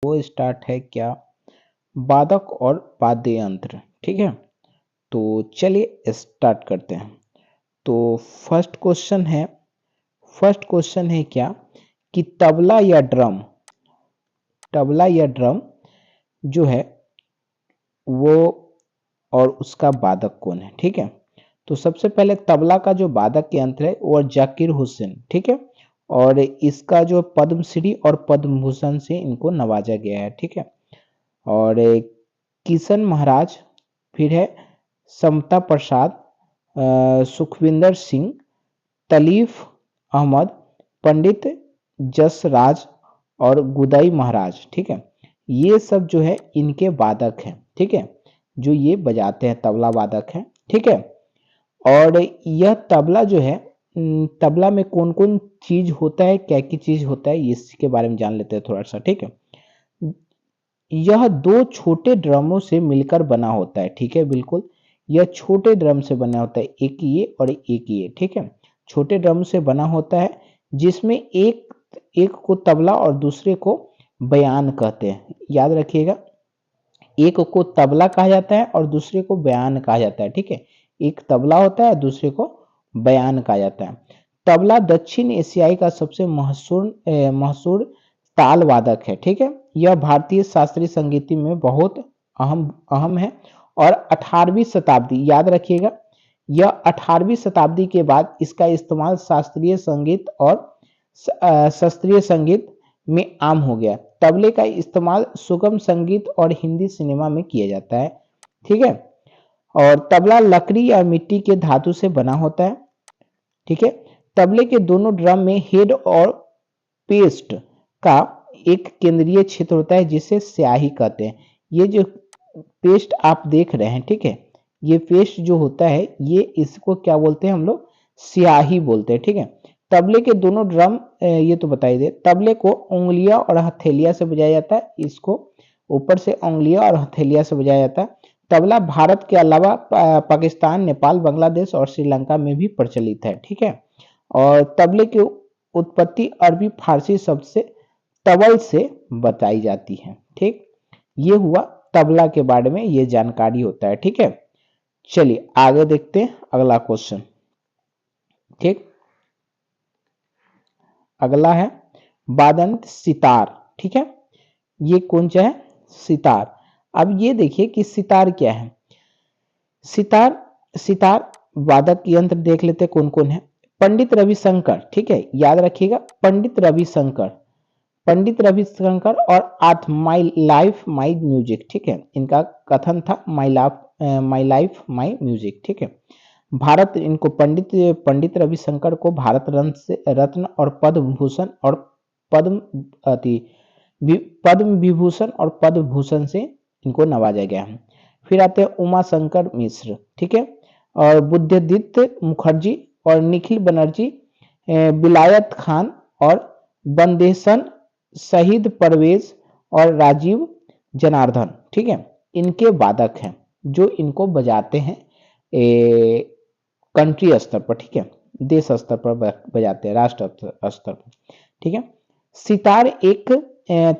वो स्टार्ट है क्या, वादक और वाद्य यंत्र। ठीक है, तो चलिए स्टार्ट करते हैं। तो फर्स्ट क्वेश्चन है क्या कि तबला या ड्रम जो है वो और उसका वादक कौन है। ठीक है, तो सबसे पहले तबला का जो वादक यंत्र है वो जाकिर हुसैन। ठीक है, और इसका जो पद्मश्री और पद्म भूषण से इनको नवाजा गया है। ठीक है, और किशन महाराज, फिर है समता प्रसाद, सुखविंदर सिंह, तलीफ अहमद, पंडित जसराज और गुदाई महाराज। ठीक है, ये सब जो है इनके वादक हैं। ठीक है, जो ये बजाते हैं तबला वादक हैं। ठीक है, और यह तबला जो है तबला में कौन कौन चीज होता है, क्या क्या चीज होता है, इसके बारे में जान लेते हैं थोड़ा सा। ठीक है, यह दो छोटे ड्रमों से मिलकर बना होता है। ठीक है, बिल्कुल यह छोटे ड्रम से बना होता है, एक ये और एक ये। ठीक है, छोटे ड्रम से बना होता है जिसमें एक को तबला और दूसरे को बयान कहते हैं। याद रखिएगा, एक को तबला कहा जाता है और दूसरे को बयान कहा जाता है। ठीक है, एक तबला होता है, दूसरे को बयान कहा जाता है। तबला दक्षिण एशियाई का सबसे मशहूर ताल वादक है। ठीक है, यह भारतीय शास्त्रीय संगीत में बहुत अहम है। और 18वीं शताब्दी, याद रखिएगा, यह 18वीं शताब्दी के बाद इसका इस्तेमाल शास्त्रीय संगीत और शास्त्रीय संगीत में आम हो गया। तबले का इस्तेमाल सुगम संगीत और हिंदी सिनेमा में किया जाता है। ठीक है, और तबला लकड़ी या मिट्टी के धातु से बना होता है। ठीक है, तबले के दोनों ड्रम में हेड और पेस्ट का एक केंद्रीय क्षेत्र होता है जिसे स्याही कहते हैं। ये जो पेस्ट आप देख रहे हैं, ठीक है, ये पेस्ट जो होता है ये इसको क्या बोलते हैं हम लोग, स्याही बोलते हैं। ठीक है, तबले के दोनों ड्रम, ये तो बताइए दे, तबले को उंगलियां और हथेलियां से बजाया जाता है। इसको ऊपर से उंगलियां और हथेलियां से बजाया जाता है। तबला भारत के अलावा पाकिस्तान, नेपाल, बांग्लादेश और श्रीलंका में भी प्रचलित है। ठीक है, और तबले की उत्पत्ति अरबी फारसी शब्द से तबल से बताई जाती है। ठीक, ये हुआ तबला के बारे में, ये जानकारी होता है। ठीक है, चलिए आगे देखते हैं अगला क्वेश्चन। ठीक, अगला है वादंत सितार। ठीक है, ये कौन सा है, सितार। अब ये देखिए कि सितार क्या है। सितार वादक यंत्र देख लेते कौन कौन है। पंडित रविशंकर, ठीक है, याद रखिएगा, पंडित रविशंकर और आर्थ माई लाइफ माई म्यूजिक। ठीक है, इनका कथन था माई लाइफ माई म्यूजिक। ठीक है, भारत इनको पंडित रविशंकर को भारत रत्न और पद्म भूषण और पद्म अति पद्म विभूषण और पद्म भूषण से इनको नवाजा गया है। फिर आते हैं उमा शंकर मिश्र। ठीक है, और बुद्धदित्य मुखर्जी और निखिल बनर्जी, विलायत खान और बंदेशन, शहीद परवेज और राजीव जनार्दन। ठीक है, इनके वादक हैं जो इनको बजाते हैं कंट्री स्तर पर। ठीक है, देश स्तर पर बजाते हैं, राष्ट्र स्तर पर। ठीक है, सितार एक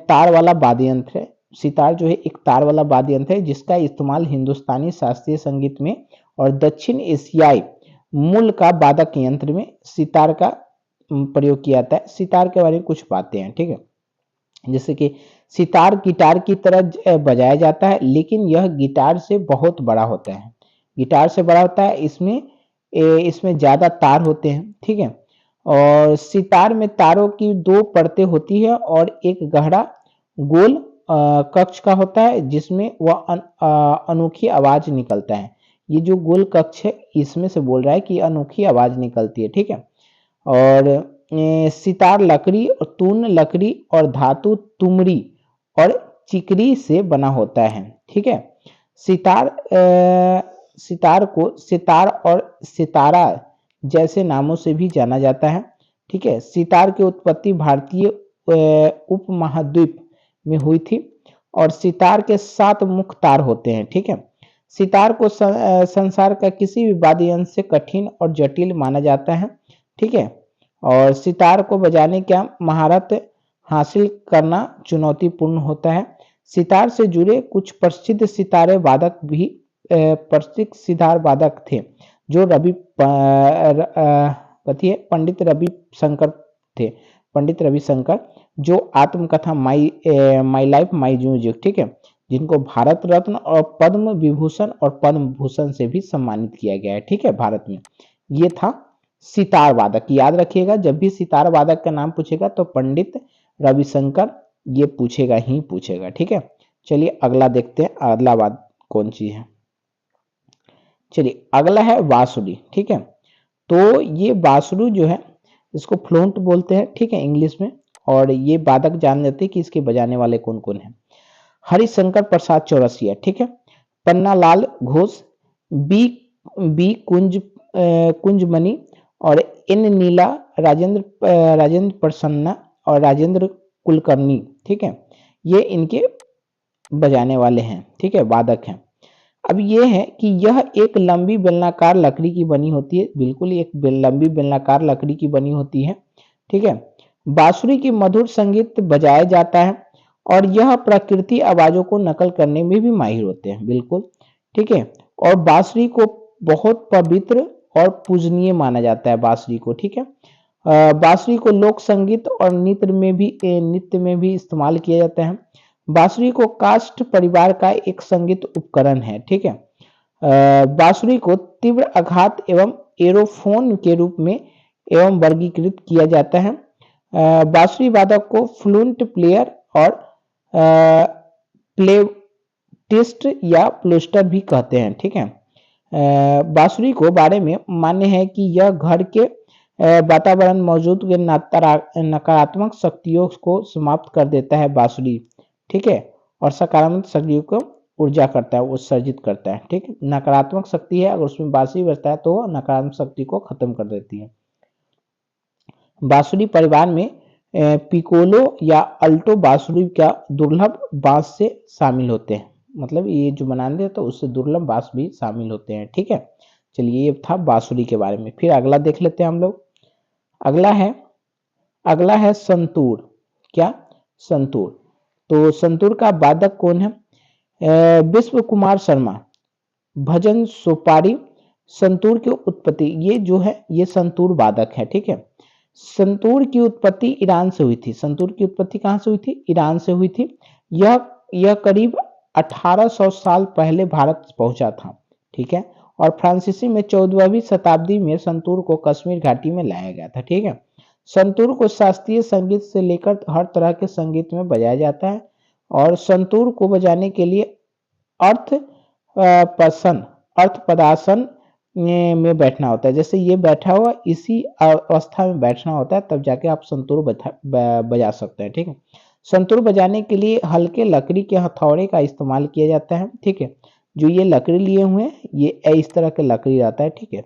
तार वाला वाद्य यंत्र है। सितार जो है एक तार वाला वाद्य यंत्र है जिसका इस्तेमाल हिंदुस्तानी शास्त्रीय संगीत में और दक्षिण एशियाई मूल का वादक यंत्र में सितार का प्रयोग किया जाता है। सितार के बारे में कुछ बातें हैं। ठीक है, जैसे कि सितार गिटार की तरह बजाया जाता है, लेकिन यह गिटार से बहुत बड़ा होता है। गिटार से बड़ा होता है, इसमें ज्यादा तार होते हैं। ठीक है, और सितार में तारों की दो परतें होती है और एक गहरा गोल कक्ष का होता है जिसमें वह अनोखी आवाज निकलता है। ये जो गोल कक्ष है इसमें से बोल रहा है कि अनोखी आवाज निकलती है। ठीक है, और सितार लकड़ी और तून लकड़ी और धातु तुमरी और चिकरी से बना होता है। ठीक है, सितार को सितार और सितारा जैसे नामों से भी जाना जाता है। ठीक है, सितार की उत्पत्ति भारतीय उपमहाद्वीप में हुई थी और सितार के 7 मुख्य तार होते हैं। ठीक है, सितार को संसार का किसी भी वाद्य यंत्र से कठिन और जटिल माना जाता है। ठीक है, और सितार को बजाने का महारत हासिल करना चुनौतीपूर्ण होता है। सितार से जुड़े कुछ प्रसिद्ध सितारे वादक भी प्रसिद्ध सितार वादक थे जो पंडित रवि शंकर थे। पंडित रविशंकर जो आत्मकथा माई लाइफ माई म्यूजिक, ठीक है, जिनको भारत रत्न और पद्म विभूषण और पद्म भूषण से भी सम्मानित किया गया है, ठीक है, भारत में। ये था सितार वादक। याद रखिएगा, जब भी सितार वादक का नाम पूछेगा तो पंडित रविशंकर ये पूछेगा ही पूछेगा, ठीक है। चलिए अगला देखते हैं, अगला वाद कौन सी है। चलिए अगला है बांसुरी, ठीक है। तो ये बांसुरी जो है इसको फ्लूट बोलते हैं, ठीक है, इंग्लिश में। और ये वादक जान लेते हैं कि इसके बजाने वाले कौन कौन हैं। हरिशंकर प्रसाद चौरसिया, ठीक है, पन्नालाल घोष, बी बी कुंजमणि और एन नीला, राजेंद्र प्रसन्ना और राजेंद्र कुलकर्णी, ठीक है, ये इनके बजाने वाले हैं, ठीक है, वादक हैं। अब ये है कि यह एक लंबी बेलनाकार लकड़ी की बनी होती है, बिल्कुल एक लंबी बेलनाकार लकड़ी की बनी होती है, ठीक है। बांसुरी की मधुर संगीत बजाया जाता है और यह प्रकृति आवाजों को नकल करने में भी माहिर होते हैं, बिल्कुल, ठीक है। और बांसुरी को बहुत पवित्र और पूजनीय माना जाता है बांसुरी को, ठीक है। बांसुरी को लोक संगीत और नृत्य में भी इस्तेमाल किया जाता है। बांसुरी को काष्ठ परिवार का एक संगीत उपकरण है, ठीक है। बांसुरी को तीव्र आघात एवं एरोफोन के रूप में एवं वर्गीकृत किया जाता है। बांसुरी वादक को फ्लूट प्लेयर और प्लेटिस्ट या प्लूस्टर भी कहते हैं, ठीक है। बांसुरी को बारे में मान्य है कि यह घर के वातावरण मौजूद नकारात्मक शक्तियों को समाप्त कर देता है बांसुरी, ठीक है, और सकारात्मक शक्तियों को ऊर्जा करता है, उत्सर्जित करता है, ठीक है। नकारात्मक शक्ति है, अगर उसमें बांसुरी बजता है तो नकारात्मक शक्ति को खत्म कर देती है। बांसुरी परिवार में पिकोलो या अल्टो बांसुरी का दुर्लभ बांस से शामिल होते हैं, मतलब ये जो बनाते हैं तो उससे दुर्लभ बांस भी शामिल होते हैं, ठीक है। चलिए ये था बांसुरी के बारे में। फिर अगला देख लेते हैं हम लोग। अगला है संतूर। क्या? संतूर। तो संतूर का वादक कौन है? विश्व कुमार शर्मा। भजन सोपारी। संतूर की उत्पत्ति, ये जो है ये संतूर वादक है, ठीक है। संतूर की उत्पत्ति ईरान से हुई थी। संतूर की उत्पत्ति कहाँ से हुई थी? ईरान से हुई थी। यह करीब 1800 साल पहले भारत पहुंचा था, ठीक है। और फ्रांसीसी में 14वीं शताब्दी में संतूर को कश्मीर घाटी में लाया गया था, ठीक है। संतूर को शास्त्रीय संगीत से लेकर हर तरह के संगीत में बजाया जाता है और संतूर को बजाने के लिए अर्थ पदासन में बैठना होता है। जैसे ये बैठा हुआ, इसी अवस्था में बैठना होता है, तब जाके आप संतूर बजा सकते हैं, ठीक है। संतूर बजाने के लिए हल्के लकड़ी के हथौड़े का इस्तेमाल किया जाता है, ठीक है। जो ये लकड़ी लिए हुए हैं ये इस तरह के लकड़ी रहता है, ठीक है।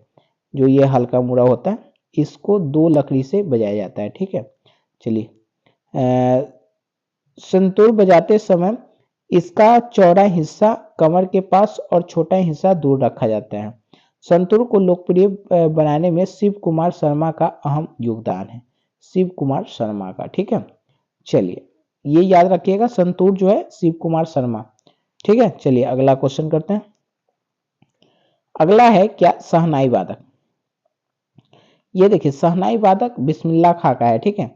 जो ये हल्का मुड़ा होता है इसको 2 लकड़ी से बजाया जाता है, ठीक है। चलिए संतूर बजाते समय इसका चौड़ा हिस्सा कमर के पास और छोटा हिस्सा दूर रखा जाता है। संतूर को लोकप्रिय बनाने में शिव कुमार शर्मा का अहम योगदान है। शिव कुमार शर्मा का, ठीक है। चलिए ये याद रखिएगा, संतूर जो है शिव कुमार शर्मा, ठीक है। चलिए अगला क्वेश्चन करते हैं। अगला है क्या? शहनाई वादक। ये देखिए शहनाई वादक बिस्मिल्लाह खां का है, ठीक है।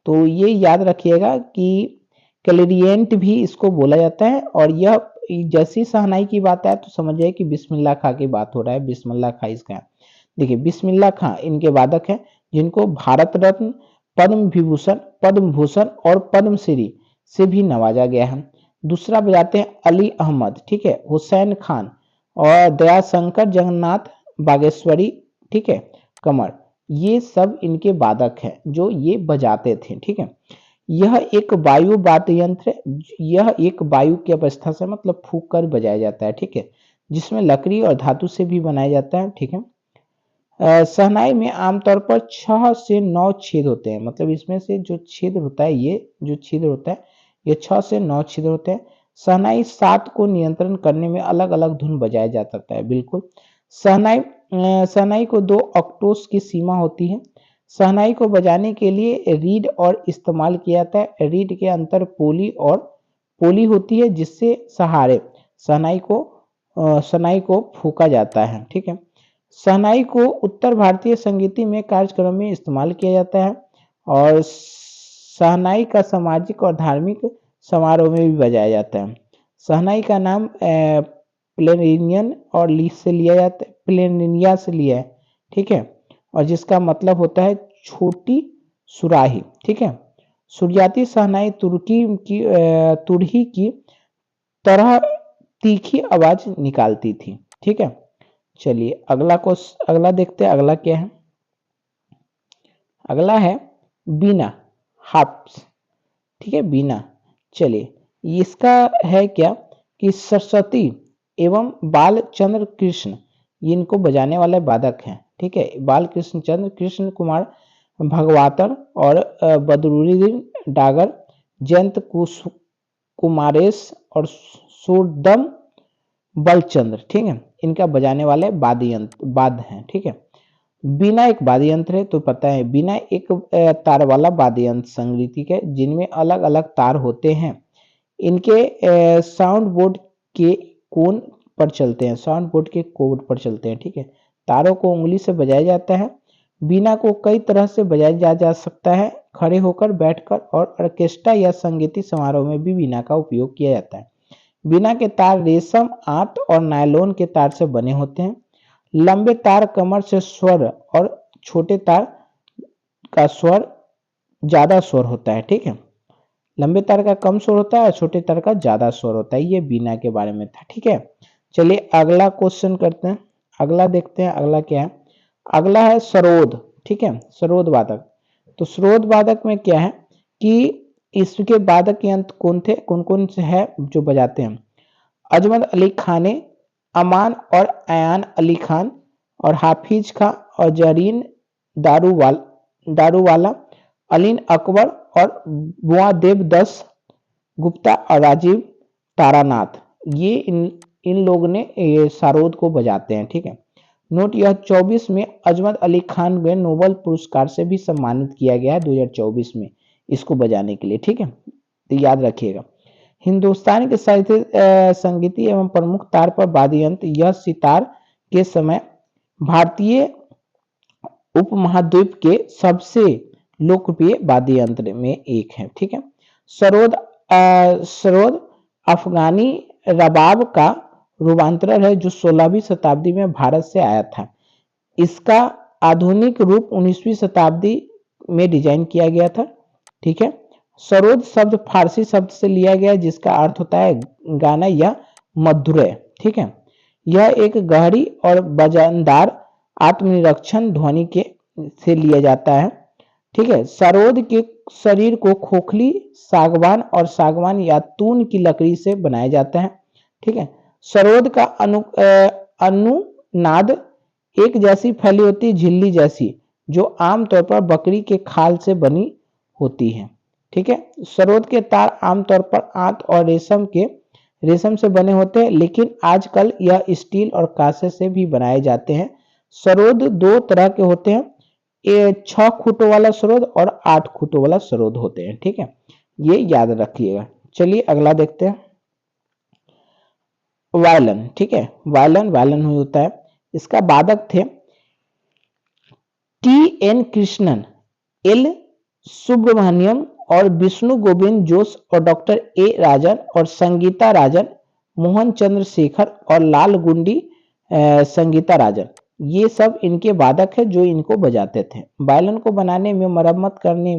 तो ये याद रखिएगा कि क्लैरिनेट भी इसको बोला जाता है और यह जैसी शहनाई की बात है तो समझिए कि बिस्मिल्लाह खां की बात हो रहा है। बिस्मिल्लाह खां इसका है। देखिए बिस्मिल्लाह खां इनके वादक हैं जिनको भारत रत्न, पद्म विभूषण, पद्म भूषण और पद्मश्री से भी नवाजा गया है। दूसरा बजाते हैं अली अहमद, ठीक है, हुसैन खान और दयाशंकर जगन्नाथ बागेश्वरी, ठीक है, कमर। ये सब इनके वादक हैं जो ये बजाते थे, ठीक है। यह एक वायु वाद्य यंत्र है। यह एक वायु की अवस्था से मतलब फूंक कर बजाया जाता है, ठीक है, जिसमें लकड़ी और धातु से भी बनाया जाता है, ठीक है। शहनाई में आमतौर पर 6 से 9 छेद होते हैं, मतलब इसमें से जो छेद होता है ये जो छिद्र होता है ये 6 से 9 छिद्र होते हैं। शहनाई 7 को नियंत्रण करने में अलग अलग धुन बजाया जा सकता है, बिल्कुल। शहनाई को 2 ऑक्टेव्स की सीमा होती है। शहनाई को बजाने के लिए रीड और इस्तेमाल किया जाता है। रीड के अंतर पोली होती है, जिससे सहारे शहनाई को फूंका जाता है। ठीक है, शहनाई को उत्तर भारतीय संगीत में कार्यक्रम में इस्तेमाल किया जाता है और शहनाई का सामाजिक और धार्मिक समारोह में भी बजाया जाता है। शहनाई का नाम प्लेनियन और प्लेनिया से लिया है। ठीक है, और जिसका मतलब होता है छोटी सुराही। ठीक है, सुरजाती शहनाई तुरही की तरह तीखी आवाज निकालती थी। ठीक है, चलिए अगला देखते हैं। अगला क्या है? अगला है बीना, हार्प्स। ठीक है, बीना। चलिए इसका है क्या कि सरस्वती एवं बालचंद्र कृष्ण इनको बजाने वाले वादक हैं। ठीक है, बालकृष्ण चंद्र कृष्ण कुमार भगवातर और बदरुद्दीन डागर, जयंत कुमारेश और सूरदम बलचंद्र। ठीक है, इनका बजाने वाले वाद्य हैं। ठीक है, बीना एक वाद्य यंत्र है, तो पता है बीना एक तार वाला वाद्य यंत्र संगीत है जिनमें अलग अलग तार होते हैं। इनके साउंड बोर्ड के कोण पर चलते हैं, साउंड बोर्ड के कोड पर चलते हैं। ठीक है, तारों को उंगली से बजाया जाता है। बीना को कई तरह से बजाया जा सकता है, खड़े होकर, बैठकर, और ऑर्केस्ट्रा या संगीत समारोह में भी बीना का उपयोग किया जाता है। बीना के तार रेशम, आंत और नायलॉन के तार से बने होते हैं। लंबे तार कमर से स्वर और छोटे तार का स्वर ज्यादा स्वर होता है। ठीक है, लंबे तार का कम स्वर होता है और छोटे तार का ज्यादा स्वर होता है। ये बीना के बारे में था। ठीक है, चलिए अगला क्वेश्चन करते हैं। अगला देखते हैं, अगला क्या है? अगला है सरोद। ठीक है, सरोद वादक। तो सरोद वादक में क्या है कि इसके वादक यंत्र कौन कौन से है जो बजाते हैं? अजमत अली खाने, अमान और अयान अली खान और हाफिज खां और जरीन दारूवाला, अलीन अकबर और बुआदेव दस गुप्ता और राजीव तारानाथ, ये इन लोगों ने सरोद को बजाते हैं। ठीक है, नोट यह 24 में अजमत अली खान को नोबेल पुरस्कार से भी सम्मानित किया गया है 2024 में इसको बजाने के लिए। ठीक है, तो याद रखिएगा। हिंदुस्तान के साहित्य संगीति एवं प्रमुख तार पर वाद्य यंत्र, यह सितार के समय भारतीय उपमहाद्वीप के सबसे लोकप्रिय वाद्य यंत्र में एक है। ठीक है, सरोद अफगानी रबाब का रूपांतरण है जो 16वीं शताब्दी में भारत से आया था। इसका आधुनिक रूप 19वीं शताब्दी में डिजाइन किया गया था। ठीक है, सरोद शब्द फारसी शब्द से लिया गया जिसका अर्थ होता है गाना या मधुरय। ठीक है, यह एक गहरी और वजनदार आत्मनिरीक्षण ध्वनि के से लिया जाता है। ठीक है, सरोद के शरीर को खोखली सागवान या तून की लकड़ी से बनाया जाता है। ठीक है, सरोद का अनुनाद एक जैसी फैली होती है, झिल्ली जैसी, जो आमतौर पर बकरी के खाल से बनी होती है। ठीक है, सरोद के तार आमतौर पर आंत और रेशम से बने होते हैं, लेकिन आजकल यह स्टील और कांसे से भी बनाए जाते हैं। सरोद दो तरह के होते हैं, 6 खूंटों वाला सरोद और 8 खूंटों वाला सरोद होते हैं। ठीक है, ये याद रखिएगा। चलिए अगला देखते हैं, वायलन। ठीक है, वायलन होता है, इसका वादक थे TN कृष्णन, L सुब्रमण्यम और विष्णु गोविंद जोश और डॉक्टर A राजन और संगीता राजन, मोहन चंद्रशेखर और लाल गुंडी संगीता राजन, ये सब इनके वादक है जो इनको बजाते थे। वायलन को बनाने या मरम्मत करने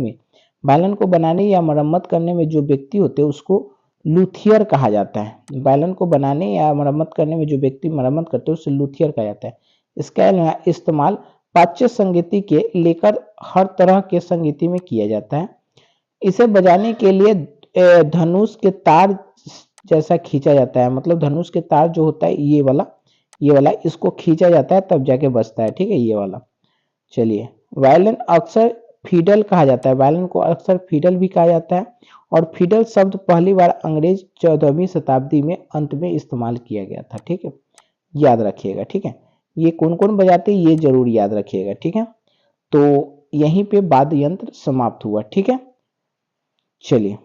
में जो व्यक्ति होते हैं उसको लूथियर कहा जाता है। वायलन को बनाने या मरम्मत करने में जो व्यक्ति मरम्मत करते हैं उसे लूथियर कहा जाता है। इसका इस्तेमाल पाश्चात्य संगीति के लेकर हर तरह के संगीति में किया जाता है। इसे बजाने के लिए धनुष के तार जैसा खींचा जाता है, मतलब धनुष के तार जो होता है ये वाला इसको खींचा जाता है तब जाके बजता है। ठीक है, ये वाला। चलिए, वायलिन अक्सर फिडल कहा जाता है, वायलिन को अक्सर फिडल भी कहा जाता है, और फिडल शब्द पहली बार अंग्रेज 14वीं शताब्दी में अंत में इस्तेमाल किया गया था। ठीक है, याद रखिएगा। ठीक है, ये कौन कौन बजाते हैं ये जरूर याद रखिएगा। ठीक है, तो यहीं पे वाद्य यंत्र समाप्त हुआ। ठीक है, चलिए